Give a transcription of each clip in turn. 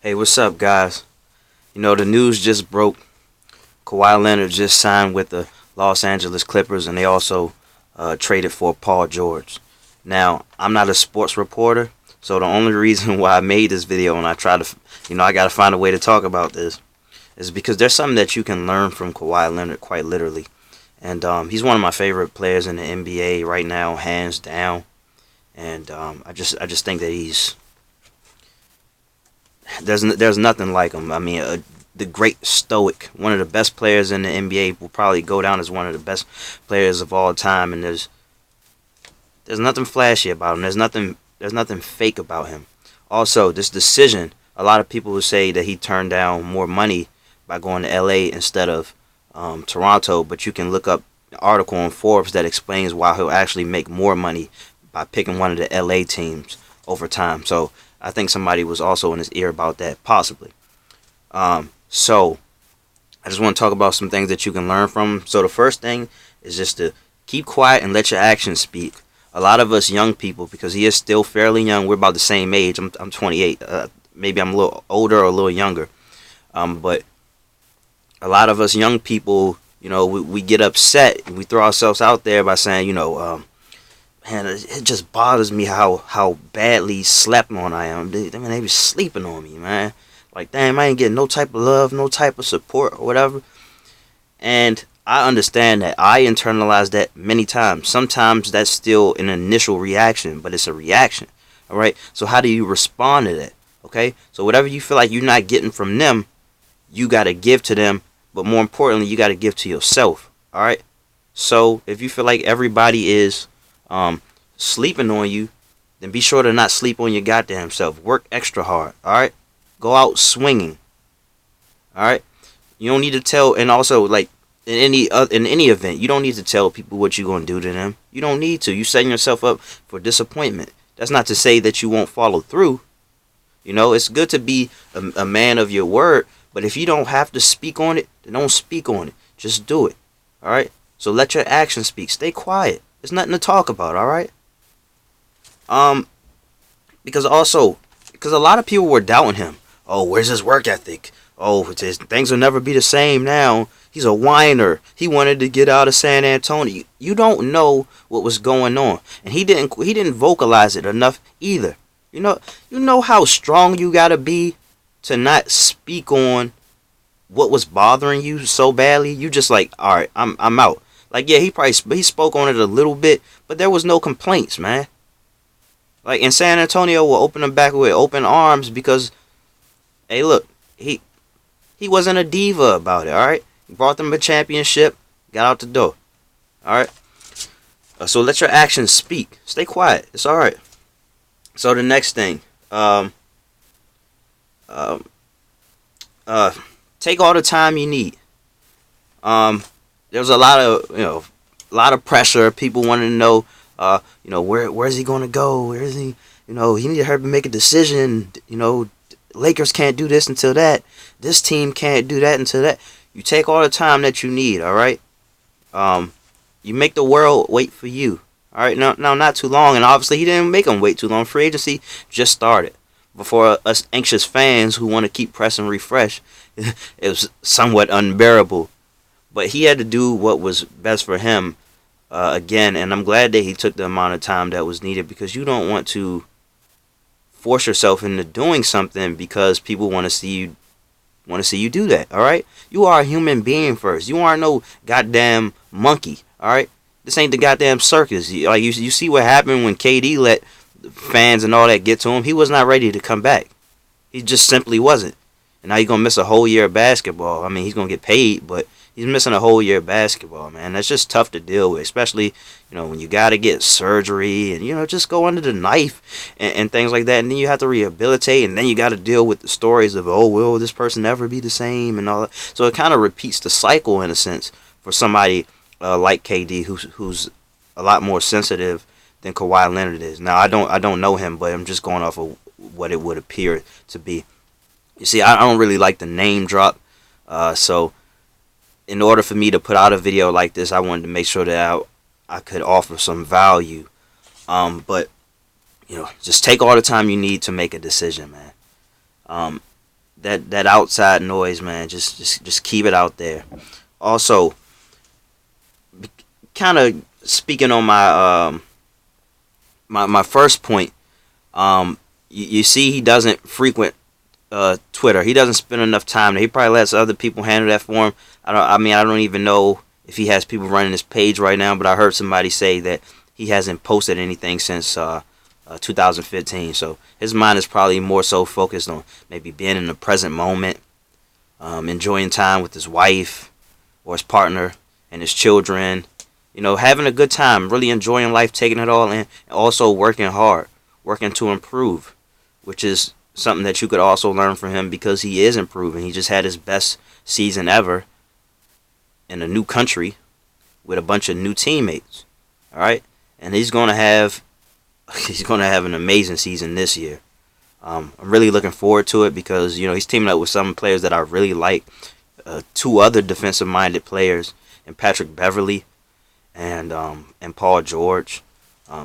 Hey, what's up, guys? The news just broke. Kawhi Leonard just signed with the Los Angeles Clippers, and they also traded for Paul George. Now, I'm not a sports reporter, so the only reason why I made this video and I try to, I got to find a way to talk about this is because there's something that you can learn from Kawhi Leonard, quite literally. And he's one of my favorite players in the NBA right now, hands down. And I just think that there's nothing like him. I mean, the great stoic, one of the best players in the NBA, will probably go down as one of the best players of all time. And there's nothing flashy about him. There's nothing fake about him. Also, this decision, a lot of people will say that he turned down more money by going to LA instead of Toronto. But you can look up an article on Forbes that explains why he'll actually make more money by picking one of the LA teams over time. So I think somebody was also in his ear about that, possibly. So I just want to talk about some things that you can learn from. So the first thing is just to keep quiet and let your actions speak. A lot of us young people, because he is still fairly young, we're about the same age. I'm 28. Maybe I'm a little older or a little younger. But a lot of us young people, we get upset and we throw ourselves out there by saying, man, it just bothers me how badly slept on I am. They be sleeping on me, man. Like, damn, I ain't getting no type of love, no type of support or whatever. And I understand that. I internalized that many times. Sometimes that's still an initial reaction, but it's a reaction. All right? So how do you respond to that? Okay? So whatever you feel like you're not getting from them, you got to give to them. But more importantly, you got to give to yourself. All right? So if you feel like everybody is sleeping on you, then be sure to not sleep on your goddamn self. Work extra hard. All right? Go out swinging. All right. You don't need to tell, and also like in any event, you don't need to tell people what you're gonna do to them. You don't need to. You setting yourself up for disappointment. That's not to say that you won't follow through. It's good to be a man of your word, but if you don't have to speak on it, then don't speak on it. Just do it. All right. So let your actions speak. Stay quiet. There's nothing to talk about. All right. Because a lot of people were doubting him. Oh, where's his work ethic? Oh, things will never be the same now. He's a whiner. He wanted to get out of San Antonio. You don't know what was going on, and he didn't vocalize it enough either. You know how strong you gotta be to not speak on what was bothering you so badly. You just like, all right, I'm out. Like, yeah, he spoke on it a little bit, but there was no complaints, man. Like, in San Antonio, will open him back with open arms because, hey, look, he wasn't a diva about it, all right? He brought them a championship, got out the door, all right? So let your actions speak. Stay quiet. It's all right. So the next thing, take all the time you need. There's a lot of pressure. People wanting to know, where's he going to go? Where is he? He need to hurry up and make a decision. Lakers can't do this until that. This team can't do that until that. You take all the time that you need, all right? You make the world wait for you, all right? Now, not too long, and obviously he didn't make them wait too long. Free agency just started. Before us anxious fans who want to keep pressing refresh, it was somewhat unbearable. But he had to do what was best for him, again, and I'm glad that he took the amount of time that was needed, because you don't want to force yourself into doing something because people want to see you do that. All right, you are a human being first. You aren't no goddamn monkey. All right, this ain't the goddamn circus. Like, you see what happened when KD let fans and all that get to him. He was not ready to come back. He just simply wasn't. And now he's gonna miss a whole year of basketball. I mean, he's gonna get paid, but he's missing a whole year of basketball, man. That's just tough to deal with, especially, when you got to get surgery and, just go under the knife and things like that. And then you have to rehabilitate, and then you got to deal with the stories of, oh, will this person ever be the same and all that. So it kind of repeats the cycle in a sense for somebody like KD, who's a lot more sensitive than Kawhi Leonard is. Now, I don't know him, but I'm just going off of what it would appear to be. You see, I don't really like the name drop, so in order for me to put out a video like this, I wanted to make sure that I could offer some value. But just take all the time you need to make a decision, man. that outside noise, man. Just keep it out there. Also, kind of speaking on my first point, you see he doesn't frequent Twitter. He doesn't spend enough time there. He probably lets other people handle that for him. I don't even know if he has people running his page right now, but I heard somebody say that he hasn't posted anything since 2015. So his mind is probably more so focused on maybe being in the present moment, enjoying time with his wife or his partner and his children. You know, having a good time, really enjoying life, taking it all in, and also working hard, working to improve, which is something that you could also learn from him because he is improving. He just had his best season ever in a new country with a bunch of new teammates. All right, and he's gonna have an amazing season this year. I'm really looking forward to it because he's teaming up with some players that I really like. Two other defensive-minded players, and Patrick Beverly and Paul George.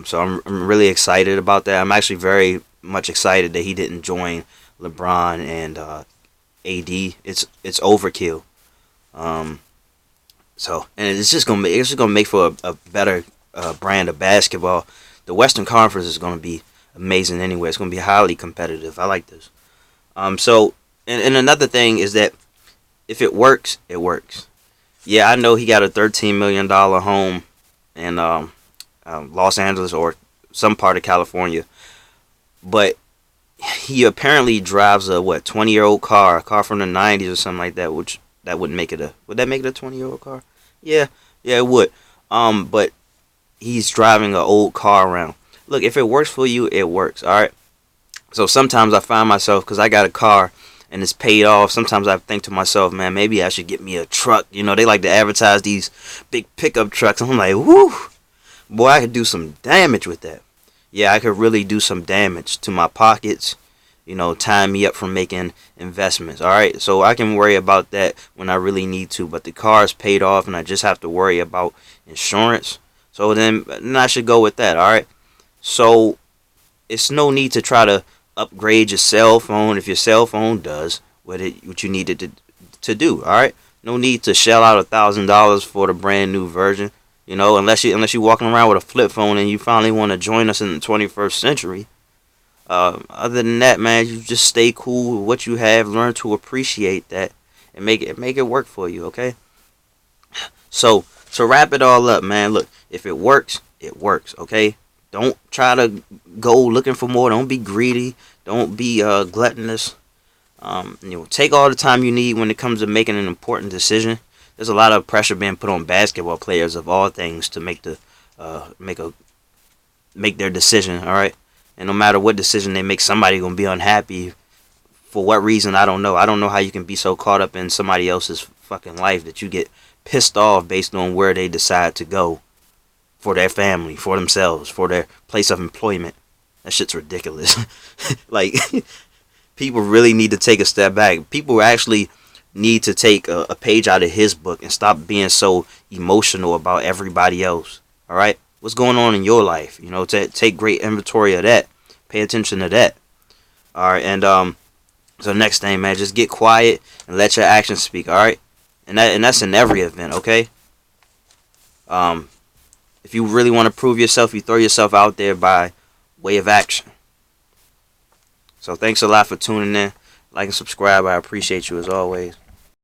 So I'm really excited about that. I'm actually very much excited that he didn't join LeBron and AD. It's overkill. So and it's just gonna make for a better brand of basketball. The Western Conference is gonna be amazing anyway. It's gonna be highly competitive. I like this. So and another thing is that if it works, it works. Yeah, I know he got a $13 million home in Los Angeles or some part of California, but he apparently drives a 20-year-old car, a car from the 90s or something like that, which that wouldn't make it would that make it a 20-year-old car? Yeah, it would. But he's driving an old car around. Look, if it works for you, it works, all right? So sometimes I find myself, because I got a car and it's paid off, sometimes I think to myself, man, maybe I should get me a truck. They like to advertise these big pickup trucks. And I'm like, whoo, boy, I could do some damage with that. Yeah, I could really do some damage to my pockets, tie me up from making investments. All right, so I can worry about that when I really need to. But the car is paid off and I just have to worry about insurance. So then I should go with that, all right? So it's no need to try to upgrade your cell phone if your cell phone does what you need it to do. All right, no need to shell out $1,000 for the brand new version. Unless you're walking around with a flip phone and you finally want to join us in the 21st century. Other than that, man, you just stay cool with what you have. Learn to appreciate that and make it work for you. Okay. So to wrap it all up, man. Look, if it works, it works. Okay. Don't try to go looking for more. Don't be greedy. Don't be gluttonous. Take all the time you need when it comes to making an important decision. There's a lot of pressure being put on basketball players of all things to make their decision. All right, and no matter what decision they make, somebody gonna be unhappy. For what reason? I don't know. I don't know how you can be so caught up in somebody else's fucking life that you get pissed off based on where they decide to go. For their family, for themselves, for their place of employment. That shit's ridiculous. Like, people really need to take a step back. People actually need to take a page out of his book and stop being so emotional about everybody else. All right? What's going on in your life? Take great inventory of that. Pay attention to that. All right? And so next thing, man, just get quiet and let your actions speak. All right? And that's in every event, okay? If you really want to prove yourself, you throw yourself out there by way of action. So thanks a lot for tuning in. Like and subscribe. I appreciate you as always.